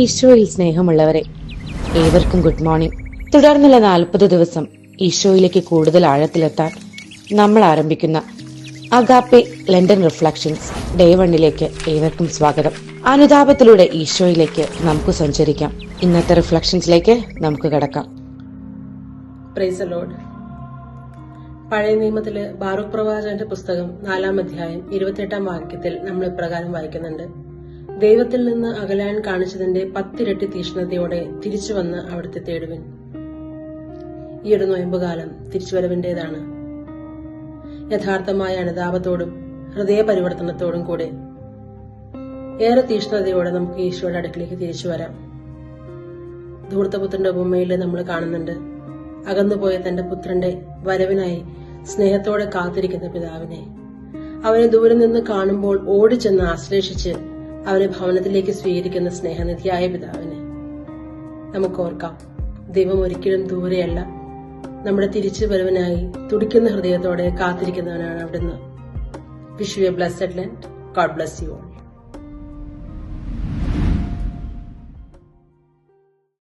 ഈശോയിൽ സ്നേഹമുള്ളവരെ, ഏവർക്കും ഗുഡ് മോർണിംഗ്. തുടർന്നുള്ള 40 ദിവസം ഈശോയിലേക്ക് കൂടുതൽ ആഴത്തിലെത്താൻ നമ്മൾ ആരംഭിക്കുന്ന അഗാപ്പെ ലണ്ടൻ റിഫ്ലക്ഷൻസ് ഡേ 1ലേക്ക് ഏവർക്കും സ്വാഗതം. അനുതാപത്തിലൂടെ ഈശോയിലേക്ക് നമുക്ക് സഞ്ചരിക്കാം. ഇന്നത്തെ റിഫ്ലക്ഷൻസിലേക്ക് നമുക്ക് കടക്കാം. Praise the Lord. പഴയ നിയമത്തില് ബാറൂഖ് പ്രവാചകന്റെ പുസ്തകം 4-ാം അധ്യായം 28-ാം വാക്യത്തിൽ നമ്മൾ ഇപ്രകാരം വായിക്കുന്നുണ്ട്: ദൈവത്തിൽ നിന്ന് അകലാൻ കാണിച്ചതിന്റെ 10 ഇരട്ടി തീഷ്ണതയോടെ തിരിച്ചു വന്ന് അവിടുത്തെ തേടുവിൻ. ഈ ഒരു നോയമ്പുകാലം തിരിച്ചുവരവിന്റേതാണ്. യഥാർത്ഥമായ അനുതാപത്തോടും ഹൃദയ പരിവർത്തനത്തോടും കൂടെ ഏറെ തീഷ്ണതയോടെ നമുക്ക് ഈശോയുടെ അടുക്കിലേക്ക് തിരിച്ചു വരാം. ധൂർത്തപുത്രന്റെ ഉപമയിൽ നമ്മൾ കാണുന്നുണ്ട് അകന്നുപോയ തന്റെ പുത്രന്റെ വരവിനായി സ്നേഹത്തോടെ കാത്തിരിക്കുന്ന പിതാവിനെ. അവനെ ദൂരെ നിന്ന് കാണുമ്പോൾ ഓടിച്ചെന്ന് ആശ്ലേഷിച്ച് അവനെ ഭവനത്തിലേക്ക് സ്വീകരിക്കുന്ന സ്നേഹനിധിയായ പിതാവിനെ നമുക്ക് ഓർക്കാം. ദൈവം ഒരിക്കലും ദൂരെയല്ല, നമ്മുടെ തിരിച്ചു വരവിനായി തുടിക്കുന്ന ഹൃദയത്തോടെ കാത്തിരിക്കുന്നവനാണ് അവിടുന്ന്. Wish you A blessed Lent. God bless you all.